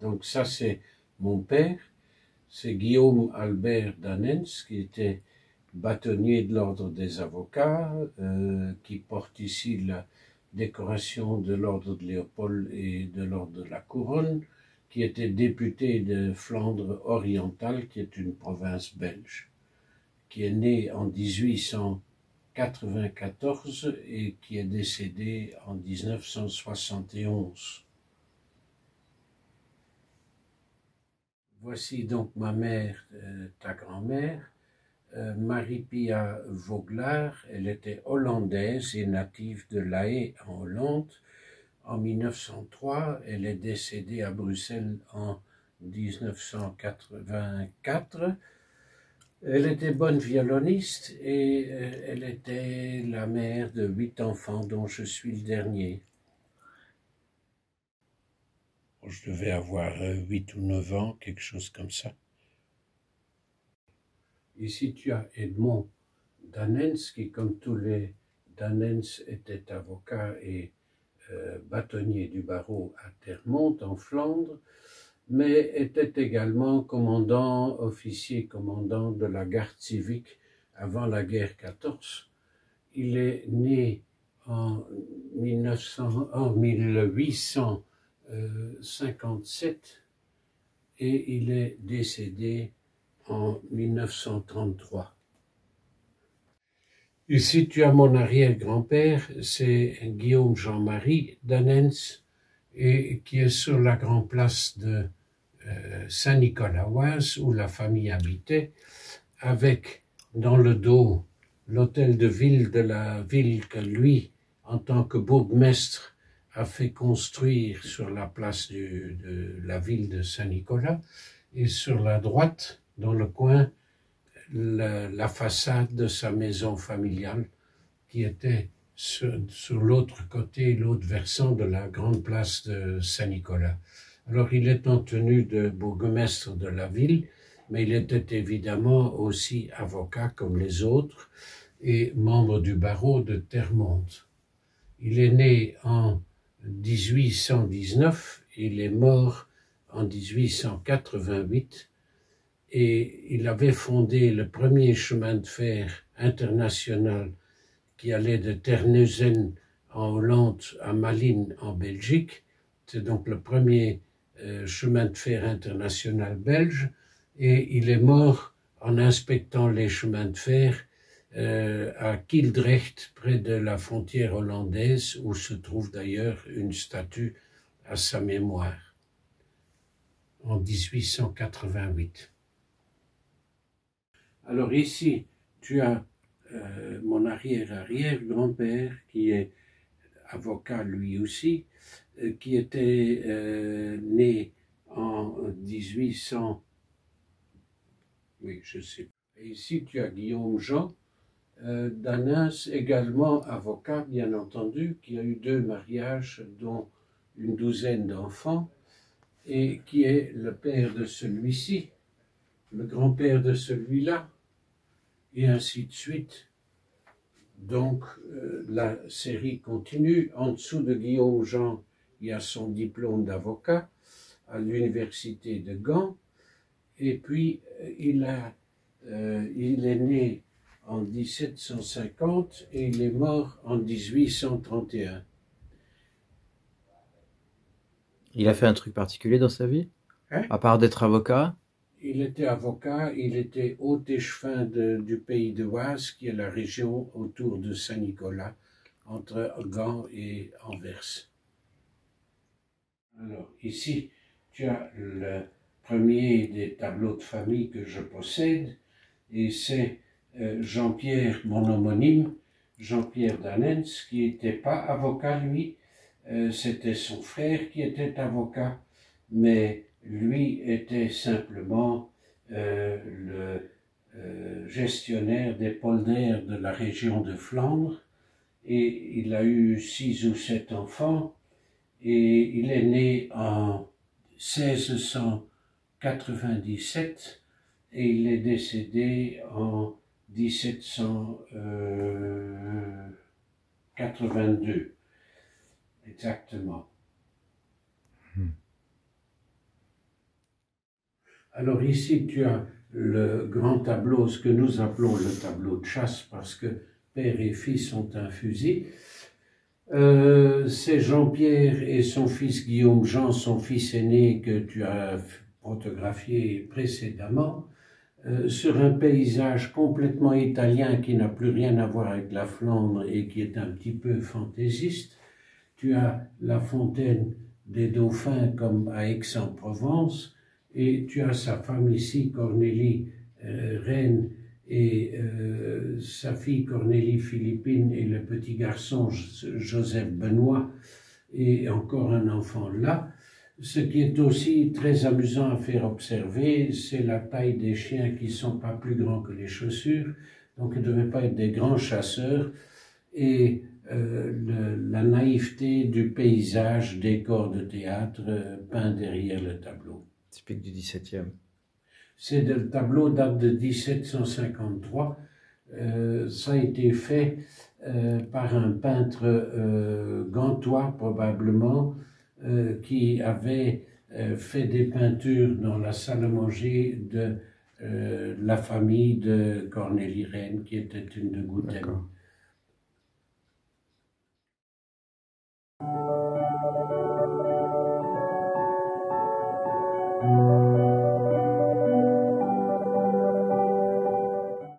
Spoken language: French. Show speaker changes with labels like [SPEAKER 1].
[SPEAKER 1] Donc ça c'est mon père, c'est Guillaume Albert Danens qui était bâtonnier de l'ordre des avocats, qui porte ici la décoration de l'ordre de Léopold et de l'ordre de la Couronne, qui était député de Flandre orientale, qui est une province belge, qui est né en 1894 et qui est décédé en 1971. Voici donc ma mère, ta grand-mère, Marie-Pia Vogelaar. Elle était hollandaise et native de La Haye en Hollande. En 1903, elle est décédée à Bruxelles en 1984. Elle était bonne violoniste et elle était la mère de 8 enfants dont je suis le dernier. Je devais avoir 8 ou 9 ans, quelque chose comme ça. Ici tu as Edmond Danens qui, comme tous les Danens, était avocat et bâtonnier du barreau à Termonde en Flandre, mais était également officier commandant de la garde civique avant la guerre 14. Il est né en 1857 et il est décédé en 1933. Ici, tu as mon arrière-grand-père, c'est Guillaume Jean-Marie Danens, et qui est sur la grande place de Saint-Nicolas-Oise, où la famille habitait, avec dans le dos l'hôtel de ville de la ville que lui, en tant que bourgmestre, a fait construire sur la place de la ville de Saint-Nicolas, et sur la droite, dans le coin, la façade de sa maison familiale, qui était sur l'autre côté, l'autre versant de la grande place de Saint-Nicolas. Alors il est en tenue de bourgmestre de la ville, mais il était évidemment aussi avocat comme les autres et membre du barreau de Termonde. Il est né en 1819, il est mort en 1888, et il avait fondé le premier chemin de fer international qui allait de Terneuzen en Hollande à Malines en Belgique. C'est donc le premier chemin de fer international belge, et il est mort en inspectant les chemins de fer à Kildrecht, près de la frontière hollandaise, où se trouve d'ailleurs une statue à sa mémoire, en 1888. Alors ici, tu as mon arrière-arrière-grand-père, qui est avocat lui aussi, qui était né en 1800, oui, je sais. Et ici, tu as Guillaume Jean Danens, également avocat, bien entendu, qui a eu 2 mariages, dont une douzaine d'enfants, et qui est le père de celui-ci, le grand-père de celui-là, et ainsi de suite. Donc, la série continue. En dessous de Guillaume Jean, il y a son diplôme d'avocat à l'université de Gand. Et puis, il est né en 1750 et il est mort en 1831.
[SPEAKER 2] Il a fait un truc particulier dans sa vie,
[SPEAKER 1] Hein?
[SPEAKER 2] à part d'être avocat?
[SPEAKER 1] Il était avocat, il était haut-échevin du pays de Oise, qui est la région autour de Saint-Nicolas, entre Gand et Anvers. Alors, ici, tu as le premier des tableaux de famille que je possède, et c'est Jean-Pierre, mon homonyme, Jean-Pierre Danens, qui n'était pas avocat, lui, c'était son frère qui était avocat, mais lui était simplement le gestionnaire des polders de la région de Flandre, et il a eu 6 ou 7 enfants, et il est né en 1697 et il est décédé en 1782, exactement. Alors ici, tu as le grand tableau, ce que nous appelons le tableau de chasse, parce que père et fils ont un fusil. C'est Jean-Pierre et son fils Guillaume-Jean, son fils aîné, que tu as photographié précédemment, sur un paysage complètement italien qui n'a plus rien à voir avec la Flandre et qui est un petit peu fantaisiste. Tu as la fontaine des Dauphins comme à Aix-en-Provence, et tu as sa femme ici, Cornélie Reine, et sa fille Cornélie Philippine, et le petit garçon Joseph Benoît, et encore un enfant là. Ce qui est aussi très amusant à faire observer, c'est la taille des chiens qui ne sont pas plus grands que les chaussures, donc ils ne devaient pas être des grands chasseurs, et la naïveté du paysage, décor de théâtre peint derrière le tableau.
[SPEAKER 2] Typique du XVIIe.
[SPEAKER 1] Le tableau date de 1753. Ça a été fait par un peintre gantois probablement, qui avait fait des peintures dans la salle à manger de la famille de Cornélie Reine, qui était une de Gouttem.
[SPEAKER 2] D'accord.